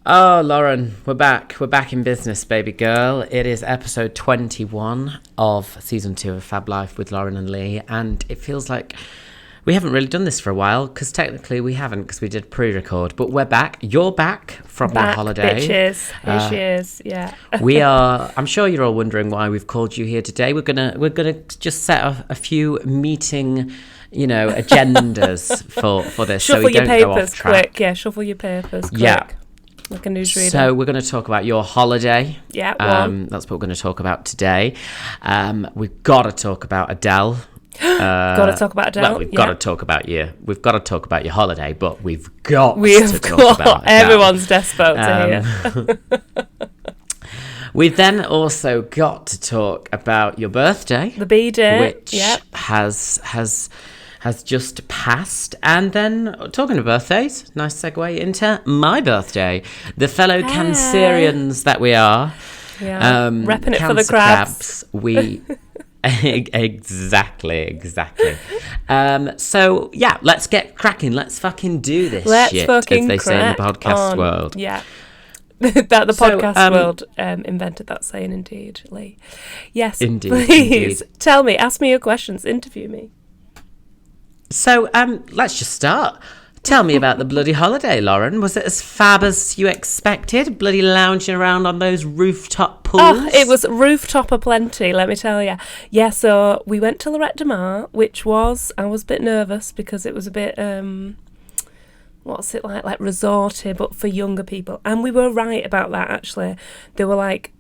Oh, Lauren, we're back. We're back in business, baby girl. It is episode 21 of season 2 of Fab Life with Lauren and Lee, and it feels like we haven't really done this for a while, because technically we haven't, because we did pre-record, but we're back. You're back from your holiday. Bitches. Here she is, yeah. We are, I'm sure you're all wondering why we've called you here today. We're gonna just set a few meeting, agendas for this. Shuffle so we your don't go off papers track. quick. Yeah, shuffle your papers quick. Yeah. Like a newsreader. So we're going to talk about your holiday. Yeah, that's what we're going to talk about today. We've got to talk about Adele. Got to talk about Adele. Well, we've got to talk about your holiday, but we've got to talk about Adele. Everyone's desperate to hear. We've then also got to talk about your birthday, the B-Day, which has just passed. And then, talking of birthdays, nice segue into my birthday. The fellow Cancerians that we are. Yeah, repping it for the crabs. We... Exactly. So, yeah, let's get cracking. Let's fucking do this shit, as they say in the podcast world. Yeah. The podcast world invented that saying, indeed, Lee. Yes, indeed, please. Tell me, ask me your questions, interview me. So, let's just start. Tell me about the bloody holiday, Lauren. Was it as fab as you expected? Bloody lounging around on those rooftop pools? Oh, it was rooftop aplenty, let me tell you. Yeah, so we went to Lorette de Mar, which was, I was a bit nervous because it was a bit, what's it like resorty, but for younger people. And we were right about that, actually. They were like,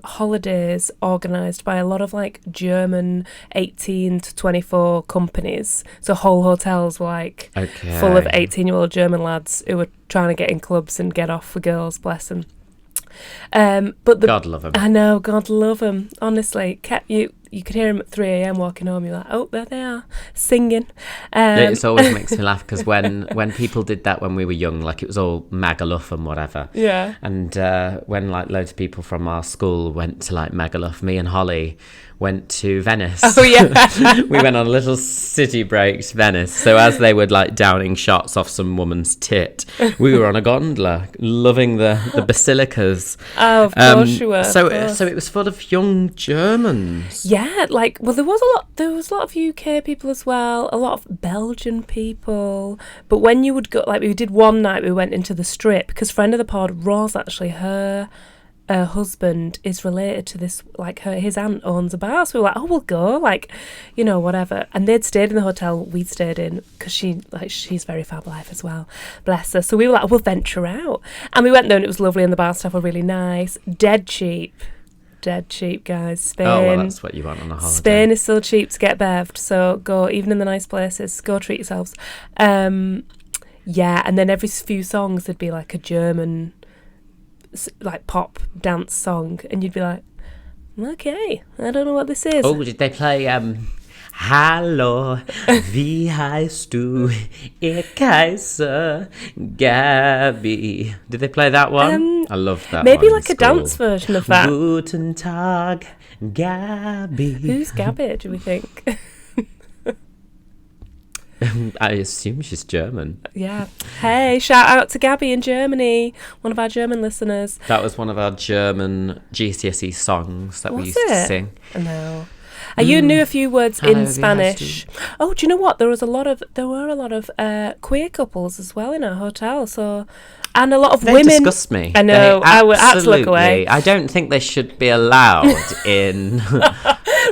holidays organised by a lot of like German 18 to 24 companies. So whole hotels were like full of 18-year-old German lads who were trying to get in clubs and get off for girls, bless them. But God love them. I know, God love them. Honestly, you could hear them at 3 a.m. walking home. You're like, oh, there they are, singing. It always makes me laugh because when people did that when we were young, like it was all Magaluf and whatever. Yeah. And when like loads of people from our school went to like Magaluf, me and Holly went to Venice. Oh yeah. We went on a little city break to Venice. So as they were like downing shots off some woman's tit, we were on a gondola, loving the basilicas. Oh, of course you were. So it was full of young Germans. Yeah, like, well, there was a lot of UK people as well, a lot of Belgian people. But when you would go, like, we did one night, we went into the Strip, because friend of the pod, Roz, actually, her husband is related to this, like, his aunt owns a bar. So we were like, oh, we'll go, like, whatever. And they'd stayed in the hotel we'd stayed in, because she's very Fab Life as well, bless her. So we were like, oh, we'll venture out. And we went there and it was lovely and the bar staff were really nice. Dead cheap, guys. Spain. Oh, well, that's what you want on a holiday. Spain is still cheap to get bevved, so go, even in the nice places, go treat yourselves. Yeah, and then every few songs there'd be like a German, like, pop dance song, and you'd be like, okay, I don't know what this is. Oh, did they play Hallo, wie heißt du, ihr Kaiser, Gabi? Did they play that one? I love that maybe one. Like a dance version of that. Guten Tag, Gabi. Who's Gabi, do we think? I assume she's German. Yeah. Hey, shout out to Gabby in Germany, one of our German listeners. That was one of our German GCSE songs that we used to sing. No. You knew a few words in Spanish. Oh, do you know what? There were a lot of queer couples as well in our hotel. So, and a lot of women. They disgust me. I know. I would have to look away. I don't think they should be allowed in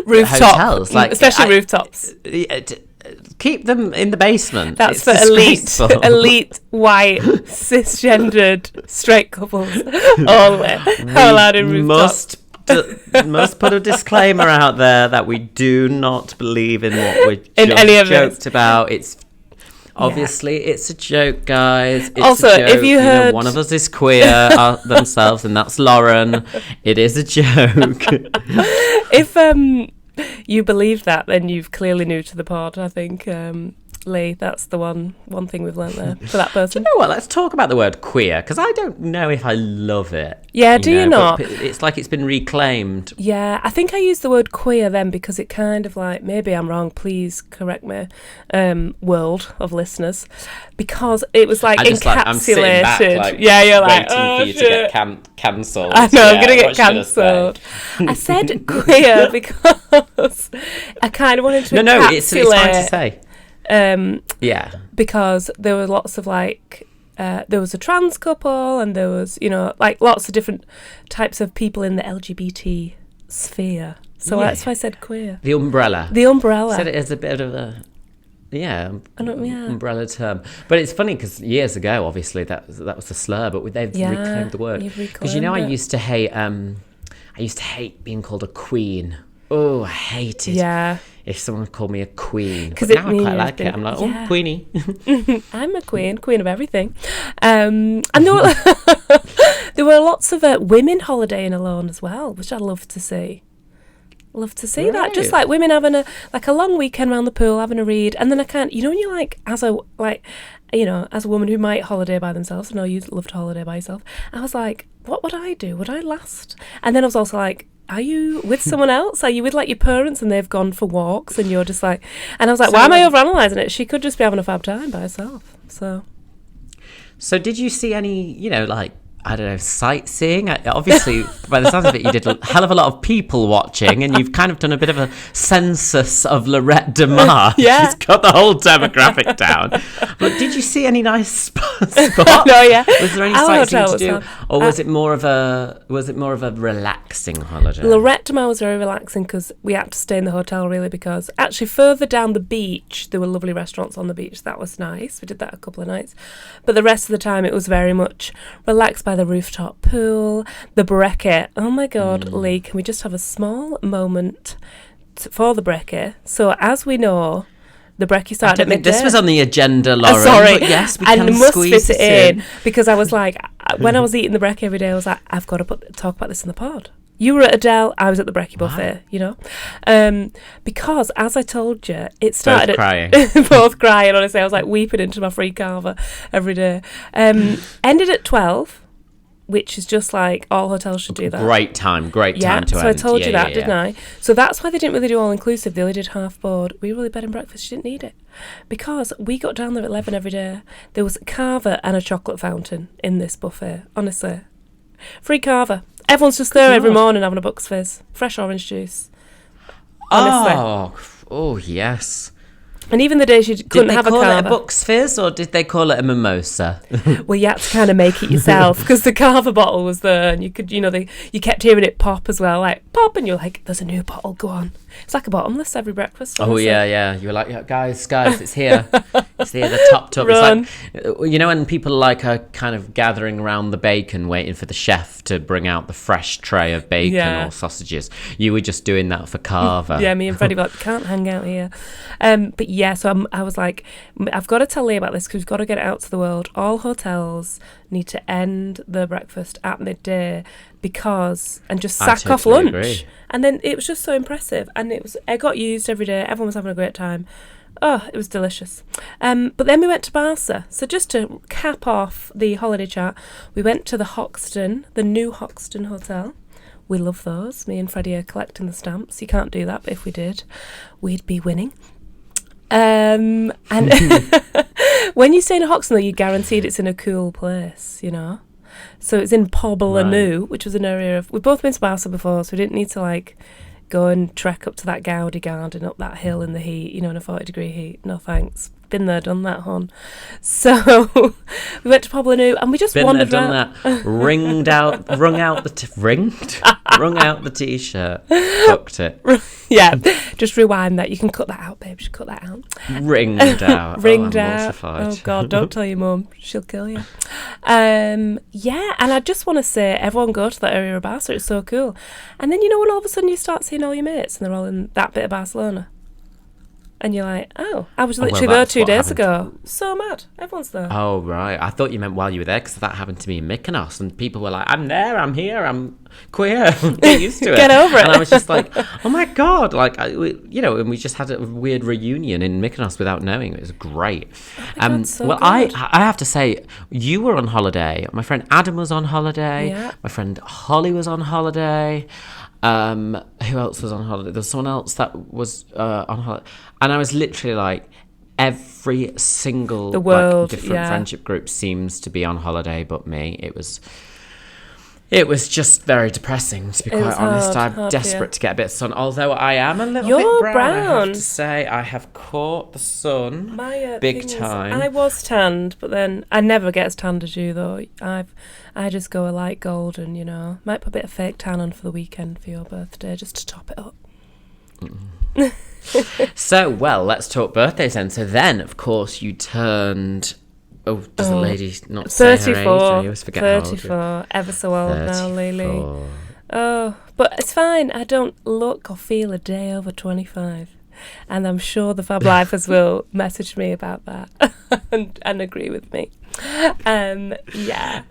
rooftop hotels, like especially rooftops. Keep them in the basement. That's it's for elite white cisgendered straight couples only. How allowed in rooftops. Must put a disclaimer out there that we do not believe in what we joked about. It's obviously it's a joke, guys. It's also, a joke. if you heard, one of us is queer themselves, and that's Lauren. It is a joke. If you believe that, then you've clearly new to the pod. I think Lee, that's the one thing we've learnt there for that person. You know what? Let's talk about the word queer, because I don't know if I love it. Yeah, do you not? But it's like it's been reclaimed. Yeah, I think I used the word queer then because it kind of like, maybe I'm wrong, please correct me, world of listeners, because it was like encapsulated. I'm sitting back, like, yeah, you're like, waiting for you to get cancelled. I know, I'm going to get cancelled. I said queer because I kind of wanted to No, it's fine to say. Yeah. Because there were lots of like, there was a trans couple and there was, like lots of different types of people in the LGBT sphere. So that's why I said queer. The umbrella. Said it as a bit of a, umbrella term. But it's funny because years ago, obviously, that was a slur, but they've reclaimed the word. Because, I used to hate being called a queen. Oh, I hated. Yeah. If someone called me a queen. Because now I quite like it. I'm like, oh, queenie. I'm a queen of everything. And there were, there were lots of women holidaying alone as well, which I love to see. Love to see that. Just like women having a long weekend around the pool, having a read. And then I can't, when you're like, as a woman who might holiday by themselves, I know you love to holiday by yourself. I was like, what would I do? Would I last? And then I was also like, are you with someone else? Are you with like your parents and they've gone for walks and you're just like, and I was like, why am I overanalyzing it? She could just be having a fab time by herself. So did you see any, I don't know, sightseeing? Obviously, by the sounds of it, you did a hell of a lot of people watching, and you've kind of done a bit of a census of Lorette de Mar. Yeah. She's got the whole demographic down. But did you see any nice spots? No, yeah. Was there any sightseeing to do, or was it more of a relaxing holiday? Lorette de Mar was very relaxing because we had to stay in the hotel really, because actually further down the beach there were lovely restaurants on the beach. That was nice. We did that a couple of nights, but the rest of the time it was very much relaxed by the rooftop pool, the brekkie. Oh my God, Lee, can we just have a small moment for the brekkie? So as we know, the brekkie started at midday. This was on the agenda, Lauren. Sorry, but yes, we can must squeeze fit it in because I was like, when I was eating the brekkie every day, I was like, I've got to talk about this in the pod. You were at Adele, I was at the brekkie buffet, because as I told you, it started both crying. Honestly, I was like weeping into my free carver every day. Ended at 12. Which is just like all hotels should do that. Great time to end. So I told you that, didn't I? So that's why they didn't really do all-inclusive. They only did half board. We really bed and breakfast. You didn't need it. Because we got down there at 11 every day. There was a carver and a chocolate fountain in this buffet. Honestly. Free carver. Everyone's just there every morning having a Bucks Fizz. Fresh orange juice. Honestly. Oh, yes. And even the days you couldn't have a carver. Did they call it a Bucks Fizz or did they call it a mimosa? Well, you had to kind of make it yourself because the carver bottle was there and you could, you kept hearing it pop as well, like pop, and you're like, there's a new bottle, go on. It's like a bottomless every breakfast. Honestly. Oh, yeah. You were like, guys, it's here. It's here, the top tub. Run. It's like, when people are kind of gathering around the bacon waiting for the chef to bring out the fresh tray of bacon or sausages. You were just doing that for carver. Yeah, me and Freddie were like, can't hang out here. But yeah, so I was like, I've got to tell Lee about this because we've got to get it out to the world. All hotels need to end the breakfast at midday and just sack off lunch. Agree. And then it was just so impressive. And it got used every day. Everyone was having a great time. Oh, it was delicious. But then we went to Barca. So just to cap off the holiday chat, we went to the new Hoxton Hotel. We love those. Me and Freddie are collecting the stamps. You can't do that, but if we did, we'd be winning. And when you stay in a Hoxton, though, you're guaranteed it's in a cool place, So it's in Poblenou, which was an area of... We've both been to Barca before, so we didn't need to, go and trek up to that Gaudi garden, up that hill in the heat, in a 40-degree heat. No thanks. Been there, done that, hon. So we went to Poblenou and we just wandered around. Wrung out the t-shirt, booked it. Yeah, just rewind that. You can cut that out, babe. Just cut that out. Ringed out. Ringed out. Oh God, don't tell your mum. She'll kill you. Yeah, and I just want to say, everyone go to that area of Barca. It's so cool. And then when all of a sudden you start seeing all your mates and they're all in that bit of Barcelona. And you're like, I was literally there 2 days ago. So mad. Everyone's there. Oh, right. I thought you meant while you were there, because that happened to me in Mykonos. And people were like, I'm there, I'm here, I'm queer. Get used to it. Get over it. And I was just like, oh my God. Like, and we just had a weird reunion in Mykonos without knowing. It was great. God, so well, good. I have to say, you were on holiday. My friend Adam was on holiday. Yeah. My friend Holly was on holiday. Who else was on holiday? There was someone else that was on holiday. And I was literally like, every single The world, different friendship group seems to be on holiday but me. It was just very depressing, to be quite honest. I'm desperate to get a bit of sun, although I am a little bit brown. I have to say, I have caught the sun big time. I was tanned, but then I never get as tanned as you, though. I just go a light golden, Might put a bit of fake tan on for the weekend for your birthday, just to top it up. So, well, let's talk birthdays then. So then, of course, you turned... Oh, does the lady not say her age? I always forget 34, ever so old now, Lily. Oh, but it's fine. I don't look or feel a day over 25. And I'm sure the Fab Lifers will message me about that and agree with me. Yeah.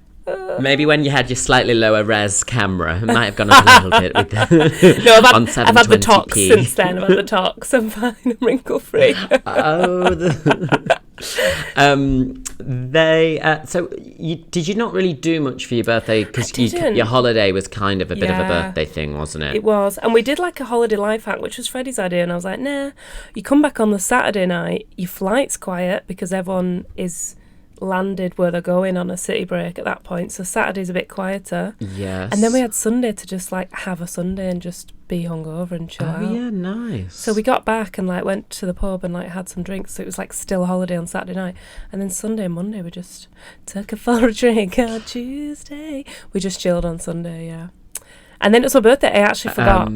Maybe when you had your slightly lower res camera, it might have gone up a little bit with the No, I've had the tox since then. I've had the tox. I'm fine. I'm wrinkle free. Did you not really do much for your birthday? Because your holiday was kind of a bit of a birthday thing, wasn't it? It was. And we did like a holiday life hack, which was Freddie's idea. And I was like, nah, you come back on the Saturday night, your flight's quiet because everyone is landed where they're going on a city break at that point, so Saturday's a bit quieter. Yes. And then we had Sunday to just like have a Sunday and just be hungover and chill out. Oh yeah, nice. So we got back and like went to the pub and like had some drinks, so it was like still holiday on Saturday night. And then Sunday and Monday we just took her for a drink. On Tuesday we just chilled on Sunday. Yeah. And then it was my birthday. I actually forgot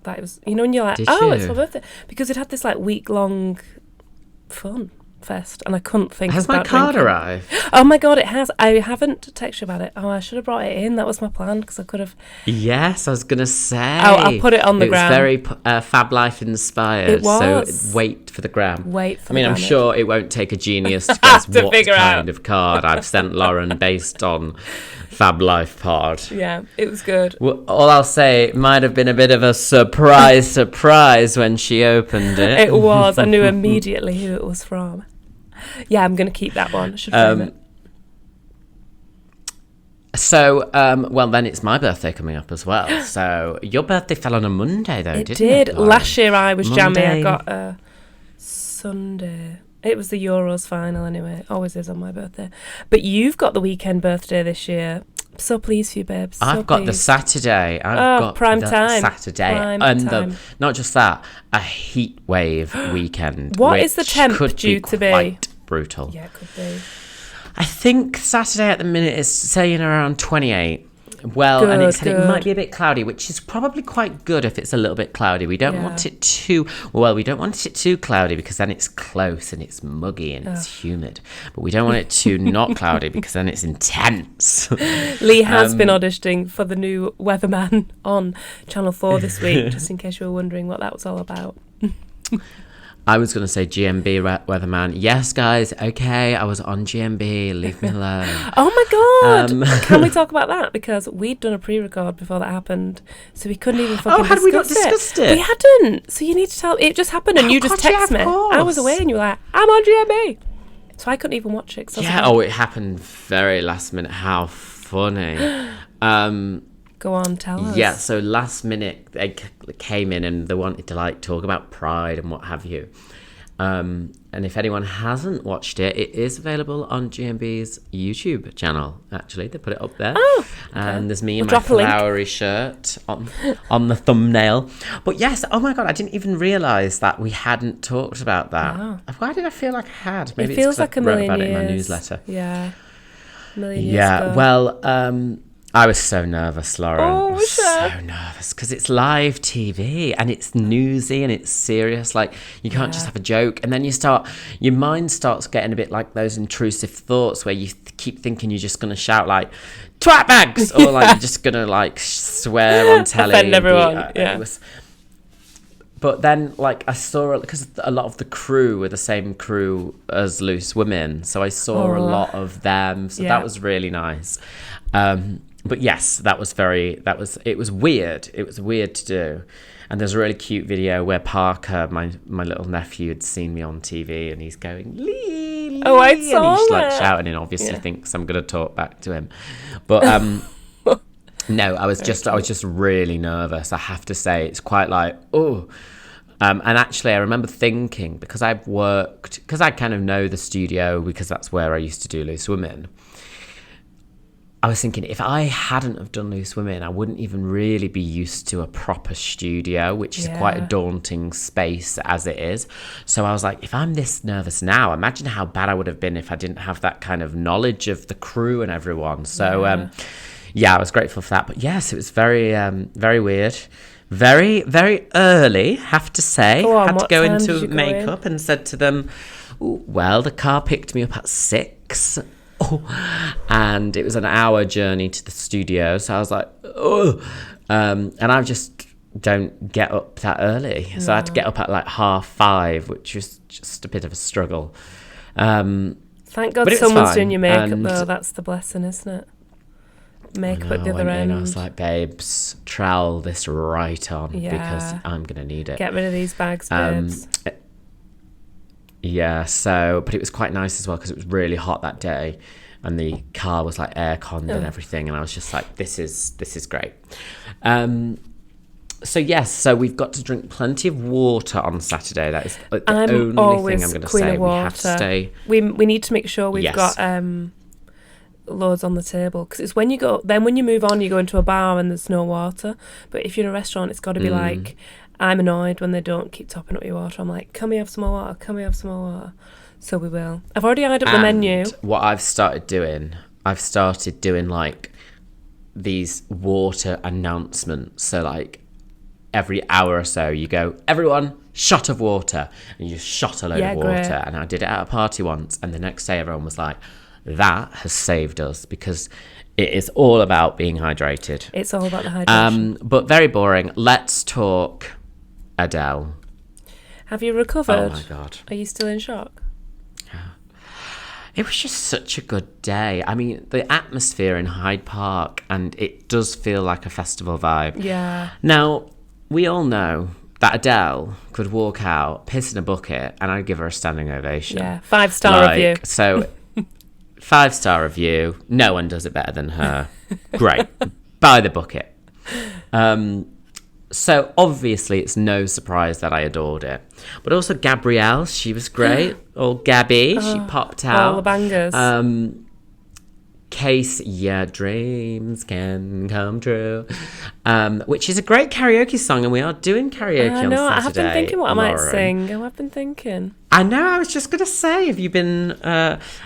that it was, when you're like, it's my birthday, because it had this like week-long fun fest and I couldn't think about drinking. Has my card arrived? Oh my God, it has. I haven't texted you about it. Oh, I should have brought it in. That was my plan, because I could have. Yes, I was going to say. I'll put it on the gram. It was very Fab Life inspired. It was. So wait for the gram. I'm sure it won't take a genius to guess what kind of card I've sent Lauren based on Fab Life pod. Yeah, it was good. Well, all I'll say, it might have been a bit of a surprise when she opened it. It was. I knew immediately who it was from. Yeah, I'm going to keep that one. I should frame it. So, well, then it's my birthday coming up as well. So, your birthday fell on a Monday, though, didn't it? It did. Lauren? Last year I was Monday. jammy. I got a Sunday. It was the Euros final anyway. It always is on my birthday. But you've got the weekend birthday this year. I'm so pleased for you, babes. I've got the Saturday. I've got prime the time. Saturday. Prime and time. Not just that, a heat wave weekend. What is the temp could due to be? Quite brutal. Yeah, it could be. I think Saturday at the minute is saying around 28. Well, good, and it might be a bit cloudy, which is probably quite good if it's a little bit cloudy. We don't want it too cloudy, because then it's close and it's muggy and it's humid. But we don't want it too not cloudy, because then it's intense. Lee has been auditioning for the new weatherman on Channel 4 this week, just in case you were wondering what that was all about. I was going to say GMB weatherman. Yes, guys. Okay, I was on GMB. Leave me alone. Oh my God! Can we talk about that? Because we'd done a pre-record before that happened, so we couldn't even fucking had we not discussed it? We hadn't. So you need to tell. It just happened, and you just texted me. I was away, and you were like, "I'm on GMB," so I couldn't even watch it. It happened very last minute. How funny. Go on, tell us. Yeah, so last minute they came in and they wanted to like talk about Pride and what have you. And if anyone hasn't watched it, it is available on GMB's YouTube channel. Actually, they put it up there. Oh, okay. And there's me in my flowery shirt on the thumbnail. But yes, oh my God, I didn't even realise that we hadn't talked about that. Wow. Why did I feel like I had? Maybe it feels it's like I wrote about years. it in my newsletter. Yeah, a million years ago. Well, I was so nervous, Lauren. Oh, I was so nervous because it's live TV and it's newsy and it's serious. Like, you can't just have a joke. And then your mind starts getting a bit like those intrusive thoughts where you keep thinking you're just going to shout like, twat bags! Or like you're just going to like swear on telly. Offend everyone, yeah. But then, like, I saw, because a lot of the crew were the same crew as Loose Women, so I saw a lot of them, so that was really nice. But yes, it was weird. It was weird to do. And there's a really cute video where Parker, my little nephew, had seen me on TV, and he's going, Lee, Lee, Oh, I and saw he's like that. shouting, and obviously thinks I'm going to talk back to him. But no, I was just really nervous. I have to say, it's quite like, oh. And actually, I remember thinking, because I kind of know the studio, because that's where I used to do Loose Women. I was thinking, if I hadn't have done Loose Women, I wouldn't even really be used to a proper studio, which is quite a daunting space as it is. So I was like, if I'm this nervous now, imagine how bad I would have been if I didn't have that kind of knowledge of the crew and everyone. So, I was grateful for that. But yes, it was very, very weird. Very, very early, have to say. Had to go into makeup and said to them, well, the car picked me up at 6. And it was an hour journey to the studio, so I was like, and I just don't get up that early, so I had to get up at like 5:30, which was just a bit of a struggle. Thank God someone's doing your makeup though. That's the blessing, isn't it? Makeup at the other end. I was like, babes, trowel this right on, because I'm gonna need it. Get rid of these bags, babes. But it was quite nice as well, because it was really hot that day, and the car was like air-conned and everything, and I was just like, this is great. So we've got to drink plenty of water on Saturday. That is the only thing I'm going to say. We have to stay. We need to make sure we've got loads on the table, because it's when you move on, you go into a bar and there's no water. But if you're in a restaurant, it's got to be like, I'm annoyed when they don't keep topping up your water. I'm like, can we have some more water? Can we have some more water? So we will. I've already eyed up the menu. What I've started doing like these water announcements. So like every hour or so you go, everyone, shot of water. And you just shot a load of water. Great. And I did it at a party once. And the next day everyone was like, that has saved us, because it is all about being hydrated. It's all about the hydration. But very boring. Let's talk Adele. Have you recovered? Oh my God. Are you still in shock? It was just such a good day. I mean, the atmosphere in Hyde Park, and it does feel like a festival vibe. Yeah. Now, we all know that Adele could walk out, piss in a bucket, and I'd give her a standing ovation. Yeah, 5-star review. So, 5-star review. No one does it better than her. Great. Buy the bucket. So obviously it's no surprise that I adored it. But also Gabrielle, she was great. Or Gabby, she popped out. All the bangers. Case, dreams can come true. Which is a great karaoke song, and we are doing karaoke on Saturday. I have been thinking what I might sing. I've been thinking. I know, I was just going to say, have you been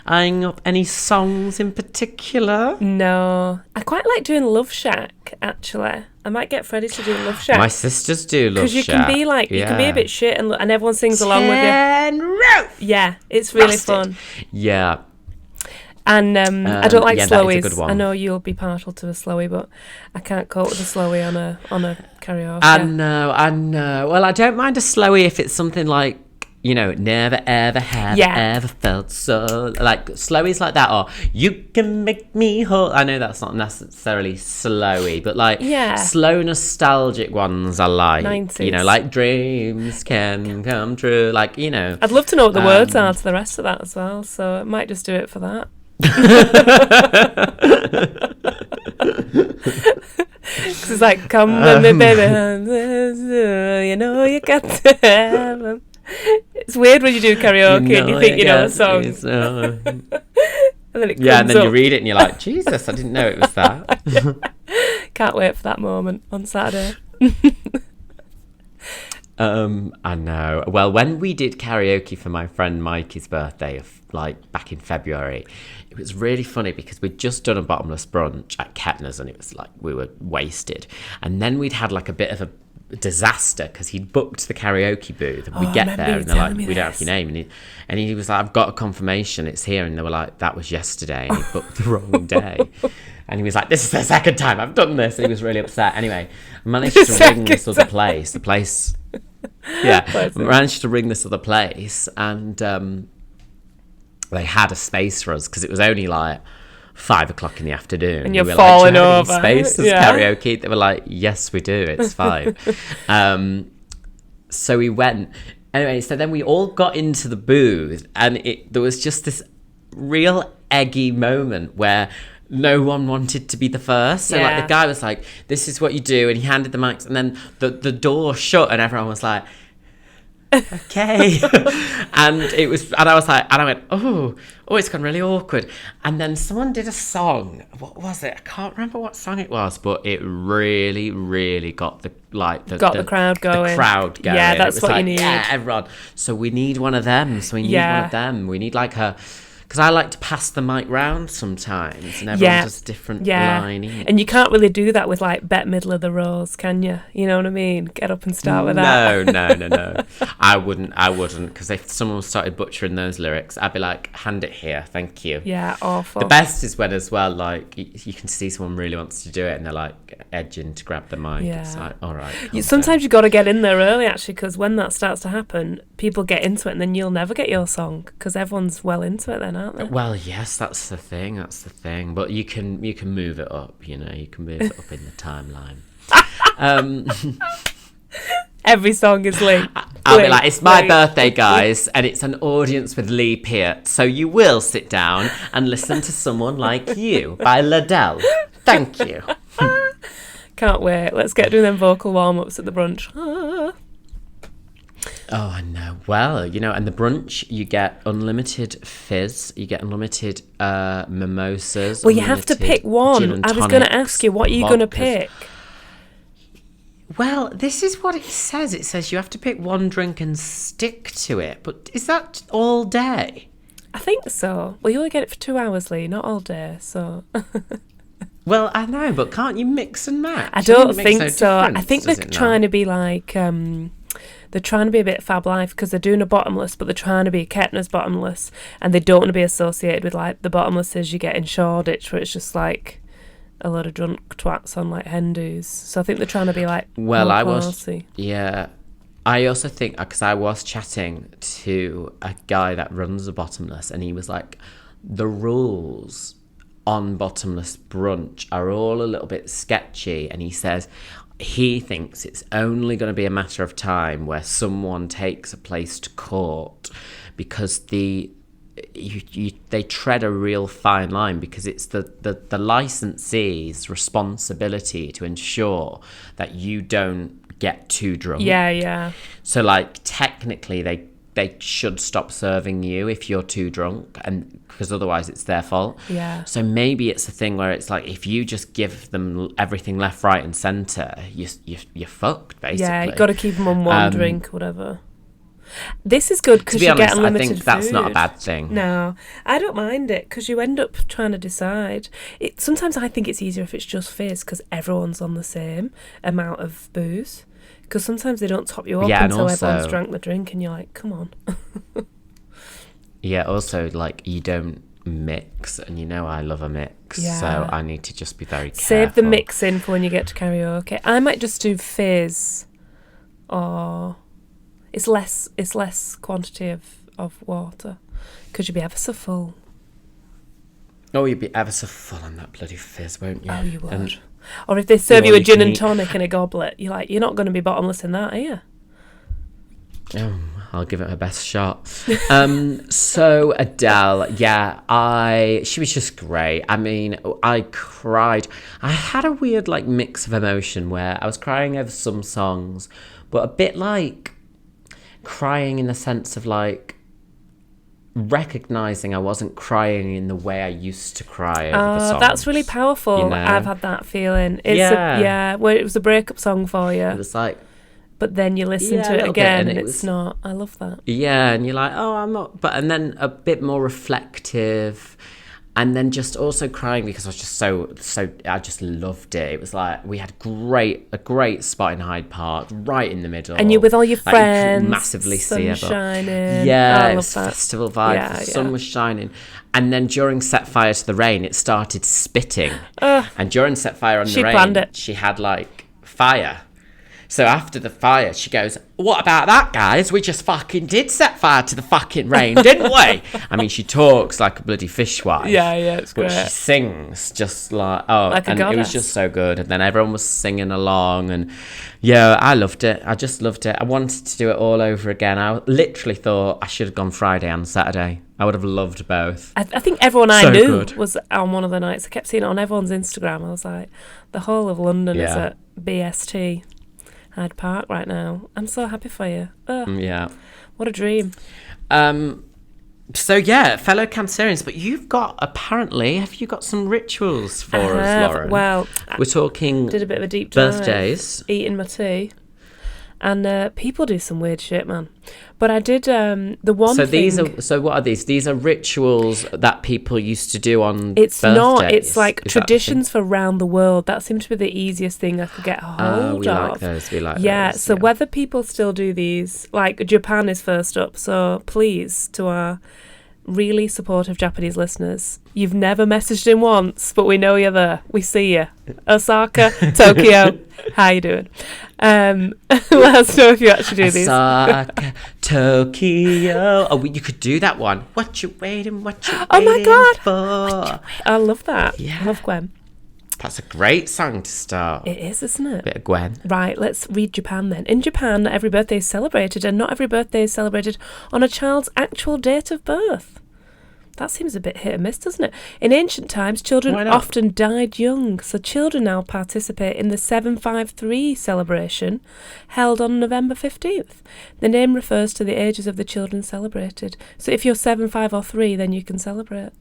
eyeing up any songs in particular? No. I quite like doing Love Shack, actually. I might get Freddie to do Love Shack. My sisters do Love Shack. Because you can be like, you can be a bit shit, and everyone sings along with you. Yeah, it's really fun. Yeah. And I don't like slowies. That is a good one. I know you'll be partial to a slowie, but I can't cope with a slowie on a karaoke. I know. Well, I don't mind a slowie if it's something like, never ever have ever felt so, like slowies like that, or you can make me whole. I know that's not necessarily slowy, but like slow nostalgic ones I like. 90s. Like dreams can come true. Like, I'd love to know what the words are to the rest of that as well, so I might just do it for that. Because it's like, come with me, baby, you got to have them. It's weird when you do karaoke and you think you know a song. And then it comes and then up. you read it and you're like, Jesus, I didn't know it was that. Can't wait for that moment on Saturday. I know. Well, when we did karaoke for my friend Mikey's birthday, back in February, it was really funny because we'd just done a bottomless brunch at Kettner's, and it was like we were wasted. And then we'd had like a bit of a disaster because he'd booked the karaoke booth, and we get there and they're like, we don't have your name, and he was like, I've got a confirmation, it's here, and they were like, that was yesterday, and he booked the wrong day. And he was like, this is the second time I've done this, and he was really upset. Anyway, I managed to ring this other place, managed to ring this other place, and they had a space for us because it was only like 5:00 in the afternoon. And you're we were falling like, do you have over. any space as Yeah. karaoke? They were like, yes, we do. It's fine. So we went. Anyway, so then we all got into the booth, and there was just this real eggy moment where no one wanted to be the first. So like the guy was like, this is what you do, and he handed the mics, and then the door shut, and everyone was like, okay. and I was like, and I went, oh, it's gone really awkward. And then someone did a song. What was it? I can't remember what song it was, but it really, really got the crowd going. The crowd going. Yeah, that's what you need. Yeah, everyone. So we need one of them. We need like a. Because I like to pass the mic round sometimes, and everyone does different line each. And you can't really do that with like Bette Midler the Rose, can you? You know what I mean? Get up and start with that. No. I wouldn't, because if someone started butchering those lyrics, I'd be like, hand it here, thank you. Yeah, awful. The best is when as well, like, you can see someone really wants to do it, and they're like edging to grab the mic. Yeah. It's like, all right. Sometimes you've got to get in there early, actually, because when that starts to happen, people get into it, and then you'll never get your song, because everyone's well into it then, aren't they? Well, yes, that's the thing. But you can move it up, you know. You can move it up in the timeline. Every song is linked. I'll be like, it's my birthday, guys, and it's an audience with Lee Peart, so you will sit down and listen to Someone Like You by Adele. Thank you. Can't wait. Let's get doing them vocal warm-ups at the brunch. Oh, I know. Well, you know, and the brunch, you get unlimited fizz, you get unlimited mimosas. Well, you have to pick one. I was going to ask you, what are you going to pick? Well, this is what it says. It says you have to pick one drink and stick to it. But is that all day? I think so. Well, you only get it for 2 hours, Lee, not all day, so... Well, I know, but can't you mix and match? I don't think so. I think they're trying to be like... They're trying to be a bit Fab Life because they're doing a bottomless, but they're trying to be Kettner's bottomless, and they don't want to be associated with like the bottomlesses you get in Shoreditch, where it's just like a lot of drunk twats on like hen do's. So I think they're trying to be like classy. I also think, because I was chatting to a guy that runs a bottomless, and he was like, the rules on bottomless brunch are all a little bit sketchy, and he says he thinks it's only going to be a matter of time where someone takes a place to court, because they tread a real fine line, because it's the licensee's responsibility to ensure that you don't get too drunk. Yeah. So like technically they should stop serving you if you're too drunk, and because otherwise it's their fault. Yeah. So maybe it's a thing where it's like, if you just give them everything left, right, and centre, you're fucked basically. Yeah, you got to keep them on one drink, whatever. This is good because you get unlimited food. I think that's not a bad thing. No, I don't mind it because you end up trying to decide. Sometimes I think it's easier if it's just fizz because everyone's on the same amount of booze. Because sometimes they don't top you up until everyone's drank the drink, and you're like, come on. Yeah, also, like, you don't mix, and you know I love a mix, so I need to just be very careful. Save the mixing for when you get to karaoke. I might just do fizz, or it's less quantity of water, because you'll be ever so full. Oh, you'd be ever so full on that bloody fizz, won't you? Oh, you would. Or if they serve you a gin and tonic in a goblet, you're not going to be bottomless in that, are you? Oh, I'll give it her best shot. So Adele, she was just great. I mean, I cried. I had a weird like mix of emotion where I was crying over some songs, but a bit like crying in the sense of like recognizing I wasn't crying in the way I used to cry over the songs. That's really powerful. You know? I've had that feeling. Where it was a breakup song for you. It was like, but then you listen to it again and it's not. I love that. Yeah, and you're like, oh, I'm not. But and then a bit more reflective, and then just also crying because I was just so. I just loved it. It was like we had a great spot in Hyde Park, right in the middle, and you're with all your friends, you massively see it. Shining. Yeah, I it was festival vibe. The sun was shining, and then during Set Fire to the Rain, it started spitting, and during Set Fire on the Rain, she had like fire. So after the fire, she goes, what about that, guys? We just fucking did set fire to the fucking rain, didn't we? I mean, she talks like a bloody fishwife. Yeah, it's great. But she sings just like, and it was just so good. And then everyone was singing along. And yeah, I loved it. I just loved it. I wanted to do it all over again. I literally thought I should have gone Friday and Saturday. I would have loved both. I think everyone I knew was on one of the nights. I kept seeing it on everyone's Instagram. I was like, the whole of London is at BST. Hyde Park right now. I'm so happy for you. Yeah. What a dream. So yeah, fellow Cancerians, but you've got, apparently, have you got some rituals for us, Lauren? Well, we're talking did a bit of a deep dive, birthdays, eating my tea, and people do some weird shit, man. But I did the one. So what are these? These are rituals that people used to do on. It's birthdays. not. It's like traditions for around the world. That seemed to be the easiest thing I could get hold of. We like those. We like those. Yeah. So whether people still do these, like Japan is first up. So please, to our really supportive Japanese listeners, you've never messaged in once, but we know you're there. We see you. Osaka, Tokyo, how you doing? Let us know if you actually do these. Osaka, Tokyo. Oh, you could do that one. What you waiting? What you oh my God! for? I love that. Yeah. I love Gwen. That's a great song to start. It is, isn't it? Bit of Gwen. Right, let's read Japan then. In Japan, not every birthday is celebrated, and not every birthday is celebrated on a child's actual date of birth. That seems a bit hit and miss, doesn't it? In ancient times, children often died young, so children now participate in the 753 celebration held on November 15th. The name refers to the ages of the children celebrated. So if you're 7, 5 or 3, then you can celebrate.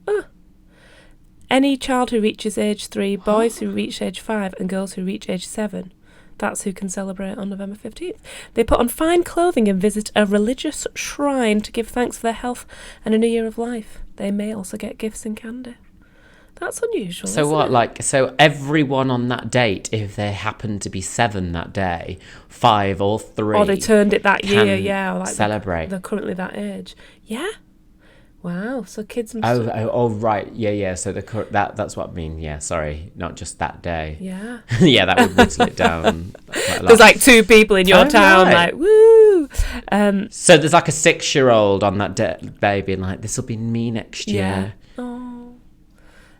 Any child who reaches age 3, boys who reach age 5 and girls who reach age 7. That's who can celebrate on November 15th. They put on fine clothing and visit a religious shrine to give thanks for their health and a new year of life. They may also get gifts and candy. That's unusual. So what, so everyone on that date, if they happen to be 7 that day, 5 or 3, or they turned it that year, or like celebrate. They're currently that age. Yeah. Wow. So kids. Right. Yeah. So that's what I mean. Yeah. Sorry, not just that day. Yeah. Yeah, that would whittle it down. There's like 2 people in your town, like woo. So there's like a 6-year-old on that day being like, "This will be me next year." Yeah. Oh,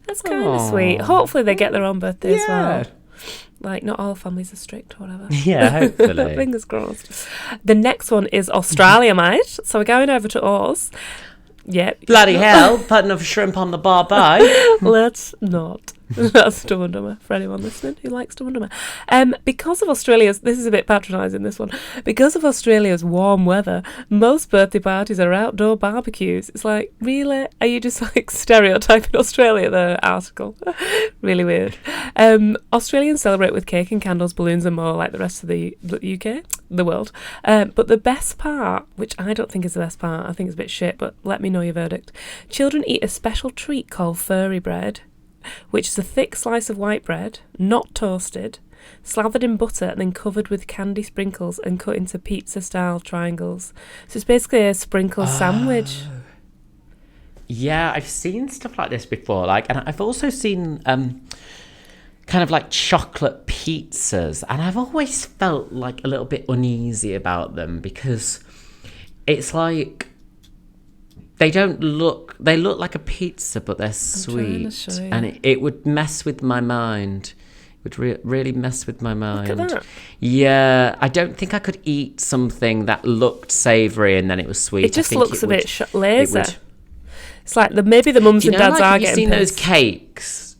that's kind of sweet. Hopefully they get their own birthday as well. Like, not all families are strict or whatever. Yeah, hopefully. Fingers crossed. The next one is Australia, mate. So we're going over to Oz. Yeah. Bloody hell, putting a shrimp on the barbie. Let's not. That's Dumb and Dumber for anyone listening who likes Dumb and Dumber. Because of Australia's, this is a bit patronising, this one. Because of Australia's warm weather, most birthday parties are outdoor barbecues. It's like, really? Are you just like stereotyping Australia, the article? Really weird. Australians celebrate with cake and candles, balloons and more like the rest of the UK, the world. But the best part, which I don't think is the best part, I think it's a bit shit, but let me know your verdict. Children eat a special treat called furry bread, which is a thick slice of white bread, not toasted, slathered in butter and then covered with candy sprinkles and cut into pizza-style triangles. So it's basically a sprinkle sandwich. Yeah, I've seen stuff like this before. And I've also seen kind of like chocolate pizzas, and I've always felt like a little bit uneasy about them because it's like they look like a pizza, but they're sweet, and it would mess with my mind. It would really mess with my mind. Look at that. Yeah, I don't think I could eat something that looked savoury and then it was sweet. It just looks a bit lazy. It's like maybe the mums and dads are getting pissed. Have you seen those cakes?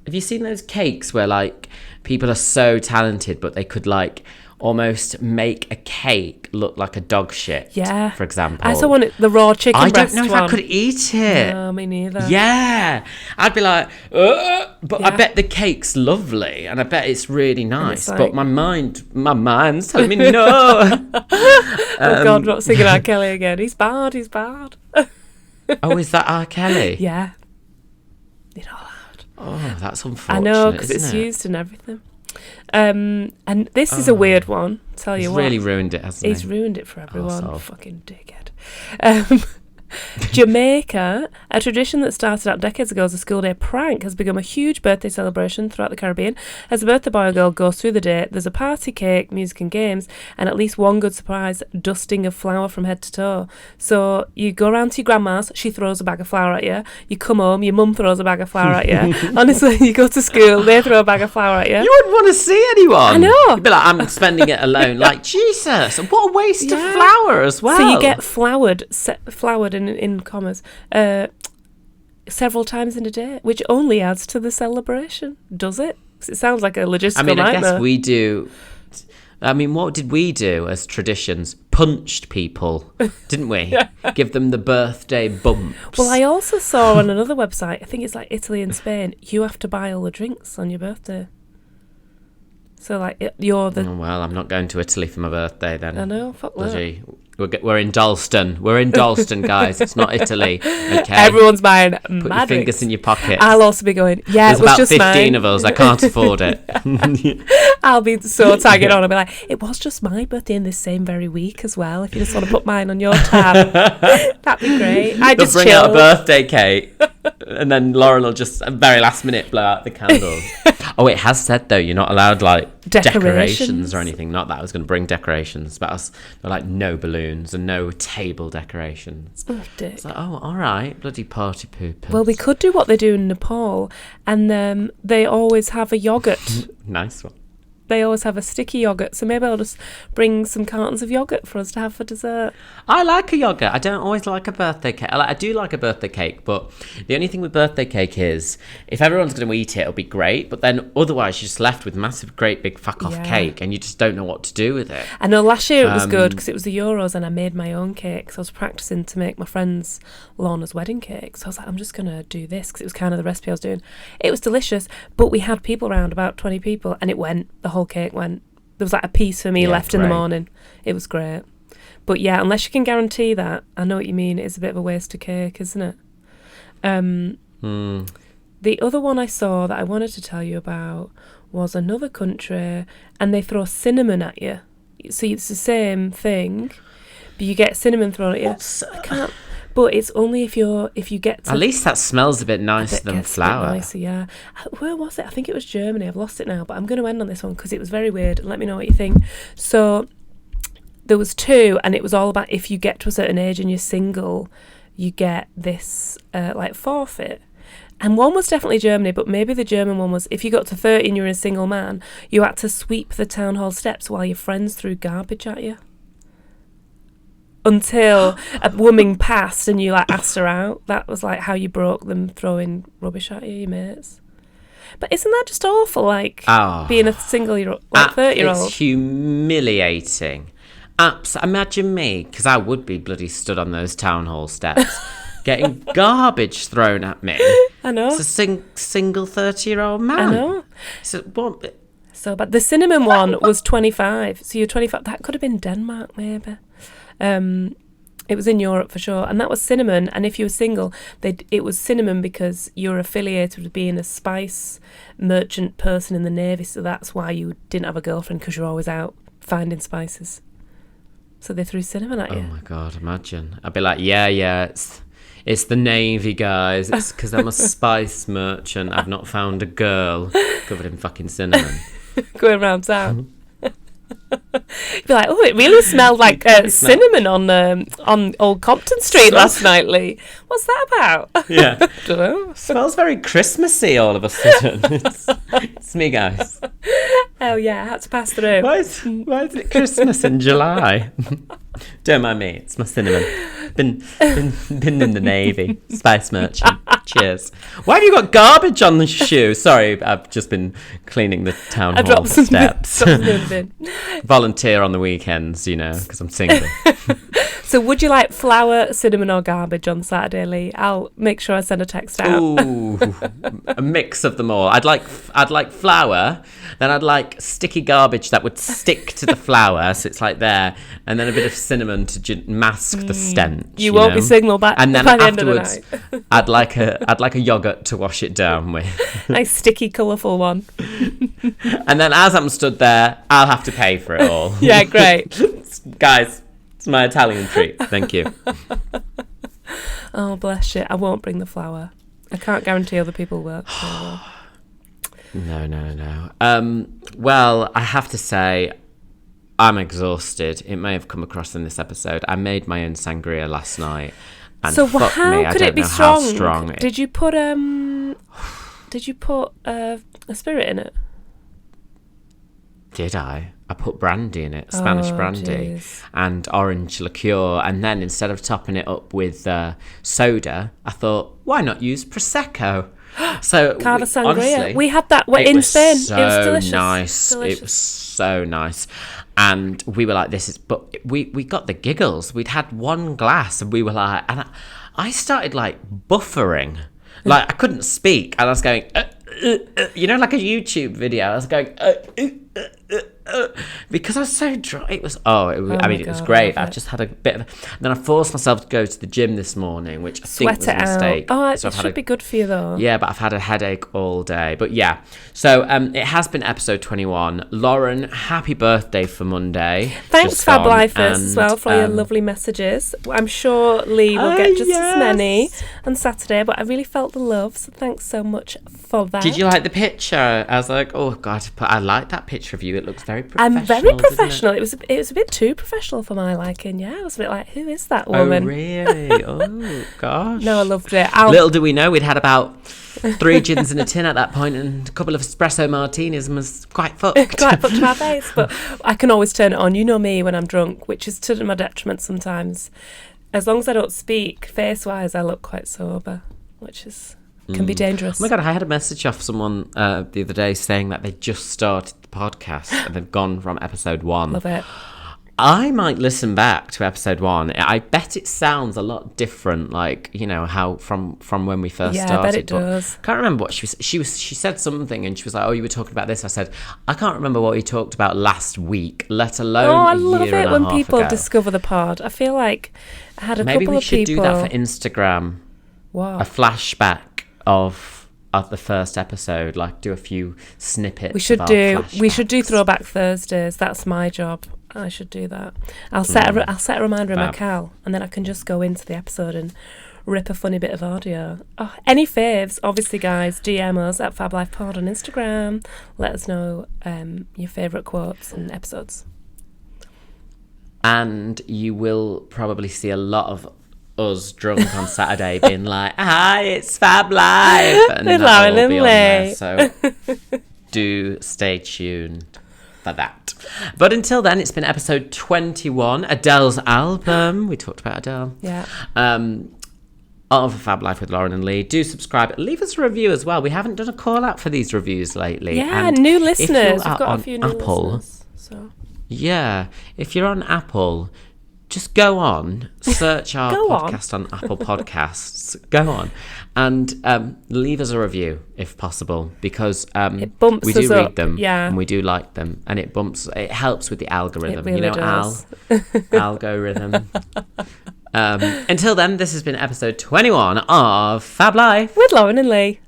Have you seen those cakes where like people are so talented, but they could like almost make a cake look like a dog shit? Yeah. For example. I saw the raw chicken breast I don't know if I could eat it. No, me neither. Yeah. I'd be like, but yeah. I bet the cake's lovely and I bet it's really nice. Like, but my mind's telling me no. Oh God, not singing R. Kelly again. He's bad. Oh, is that R. Kelly? Yeah. You're not allowed. Oh, that's unfortunate. I know, because it's used in everything. And this is a weird one. Tell you what, he's really ruined it, hasn't he? He's ruined it for everyone. Fucking dickhead. Jamaica, a tradition that started out decades ago as a school day prank, has become a huge birthday celebration throughout the Caribbean. As a birthday boy or girl goes through the day, there's a party, cake, music and games, and at least one good surprise, dusting of flour from head to toe. So you go around to your grandma's, she throws a bag of flour at you. You come home, your mum throws a bag of flour at you. Honestly, you go to school, they throw a bag of flour at you. You wouldn't want to see anyone. I know. You'd be like, I'm spending it alone. Like, Jesus, what a waste of flour as well. So you get floured in commas, several times in a day, which only adds to the celebration, does it? 'Cause it sounds like a logistical nightmare. I guess we do. What did we do as traditions? Punched people, didn't we? Give them the birthday bumps. Well, I also saw on another website, I think it's like Italy and Spain, you have to buy all the drinks on your birthday. So, like, you're the... Oh, well, I'm not going to Italy for my birthday then. I know, fuck that. We're in Dalston. We're in Dalston, guys. It's not Italy. Okay. Everyone's buying Put your fingers in your pockets. I'll also be going, There's it was about just 15 of us. I can't afford it. I'll be so tagging on. I'll be like, it was just my birthday in this same very week as well. If you just want to put mine on your tab, that'd be great. They'll bring out a birthday cake, and then Lauren will just, at the very last minute, blow out the candles. Oh, it has said, though, you're not allowed, like, decorations or anything. Not that I was going to bring decorations, but they're like, no balloons and no table decorations. Oh, dick. It's like, oh, all right, bloody party poopers. Well, we could do what they do in Nepal, and they always have a yoghurt. Nice one. They always have a sticky yoghurt, so maybe I'll just bring some cartons of yoghurt for us to have for dessert. I like a yoghurt. I don't always like a birthday cake. I do like a birthday cake, but the only thing with birthday cake is if everyone's going to eat it, it'll be great, but then otherwise you're just left with massive, great, big fuck-off cake, and you just don't know what to do with it. I know last year it was good because it was the Euros and I made my own cake, so I was practising to make my friend's Lorna's wedding cake, so I was like, I'm just going to do this because it was kind of the recipe I was doing. It was delicious, but we had people around, about 20 people, and it went, the whole cake went. There was like a piece for me left in the morning. It was great. But yeah, unless you can guarantee that, I know what you mean, it's a bit of a waste of cake, isn't it? The other one I saw that I wanted to tell you about was another country, and they throw cinnamon at you. So it's the same thing, but you get cinnamon thrown at you. I can't... But it's only if you get to... At least that smells a bit nicer than flour. Nicer, yeah. Where was it? I think it was Germany. I've lost it now, but I'm going to end on this one because it was very weird. Let me know what you think. So there was two, and it was all about if you get to a certain age and you're single, you get this like forfeit. And one was definitely Germany, but maybe the German one was if you got to 30 and you're a single man, you had to sweep the town hall steps while your friends threw garbage at you. Until a woman passed and you like asked her out. That was like how you broke them throwing rubbish at you, your mates. But isn't that just awful? Like being a single 30-year-old. It's humiliating. Imagine me, because I would be bloody stood on those town hall steps, getting garbage thrown at me. I know. It's a single 30-year-old man. I know. So, but the cinnamon one was 25. So you're 25. That could have been Denmark, maybe. It was in Europe for sure, and that was cinnamon. And if you were single, it was cinnamon because you're affiliated with being a spice merchant person in the Navy, so that's why you didn't have a girlfriend, because you're always out finding spices. So they threw cinnamon at you. Oh my God, imagine. I'd be like, yeah, it's the Navy, guys. It's because I'm a spice merchant. I've not found a girl covered in fucking cinnamon. Going around town. You'd be like, oh, it really smelled like cinnamon on Old Compton Street last night, Lee. What's that about? Yeah. Don't know. Smells very Christmassy all of a sudden. It's me, guys. Oh, yeah, I had to pass through. Why is it Christmas in July? Don't mind me, it's my cinnamon. Been in the Navy, spice merchant. Cheers. Why have you got garbage on the shoe? Sorry, I've just been cleaning the town hall steps. Volunteer on the weekends, because I'm single. So would you like flour, cinnamon or garbage on Saturday, Lee? I'll make sure I send a text out. Ooh, a mix of them all. I'd like flour, then I'd like sticky garbage that would stick to the flour, so it's like there, and then a bit of cinnamon to mask the stench. You won't be single back. And then by the afterwards, end of the night. I'd like a yogurt to wash it down with. Nice sticky, colourful one. And then as I'm stood there, I'll have to pay for it all. Yeah, great. Guys, it's my Italian treat. Thank you. Oh, bless you. I won't bring the flower. I can't guarantee other people will. No. Well, I have to say, I'm exhausted. It may have come across in this episode. I made my own sangria last night. And so fuck how me, could I it don't be know strong? how strong it. Did you put a spirit in it? Did I? I put brandy in it, Spanish brandy, geez. and orange liqueur. And then instead of topping it up with soda, I thought, why not use Prosecco? So Cava sangria. honestly, we had that in Spain. So it was delicious. Nice. Delicious. It was so nice. And we were like, this is, but we got the giggles. We'd had one glass and we were like, and I started like buffering. Like I couldn't speak and I was going, you know, like a YouTube video. I was going, because I was so dry. It was, it was great. I've just had a bit of, and then I forced myself to go to the gym this morning, which I think was a mistake. Oh, it should be good for you though. Yeah, but I've had a headache all day. But yeah, so it has been episode 21. Lauren, happy birthday for Monday. Thanks, Fab Lifers, as well, for your lovely messages. I'm sure Lee will get just as many on Saturday, but I really felt the love, so thanks so much for that. Did you like the picture? I was like, oh God, but I like that picture of you. It looks very professional. I'm very professional. It was a bit too professional for my liking. Yeah, I was a bit like, who is that woman? Oh really? Oh gosh. No, I loved it. Little do we know, we'd had about 3 gins in a tin at that point and a couple of espresso martinis and was quite fucked. Quite fucked to my face, but I can always turn it on. You know me when I'm drunk, which is to my detriment sometimes. As long as I don't speak, face-wise, I look quite sober, which is can be dangerous. Oh my God, I had a message off someone the other day saying that they just started the podcast and they've gone from episode 1. Love it. I might listen back to episode 1. I bet it sounds a lot different, like, you know, how from when we first started. Yeah, I bet it does. I can't remember what she said something and she was like, oh, you were talking about this. I said, I can't remember what we talked about last week, let alone a year and a half ago. I love it when people discover the pod. I feel like I had a couple of people. Maybe we should do that for Instagram. Wow. A flashback of the first episode, like do a few snippets. We should do Throwback Thursdays. That's my job. I should do that. I'll set a reminder in my cal, and then I can just go into the episode and rip a funny bit of audio. Oh, any faves? Obviously, guys, DM us at FabLifePod on Instagram. Let us know your favourite quotes and episodes. And you will probably see a lot of us drunk on Saturday being like, hi, it's Fab Life, and that will be on there, so do stay tuned for that. But until then, it's been episode 21, Adele's album. We talked about Adele. Yeah. Of Fab Life with Lauren and Lee. Do subscribe. Leave us a review as well. We haven't done a call out for these reviews lately. Yeah, and new listeners. We've got a few new listeners. So. Yeah, if you're on Apple, just go on, search our podcast on Apple Podcasts. Go on and leave us a review if possible, because it bumps we do us read up. them, yeah, and we do like them, and it helps with the algorithm. It really does. Algorithm. Until then, this has been episode 21 of Fab Life with Lauren and Lee.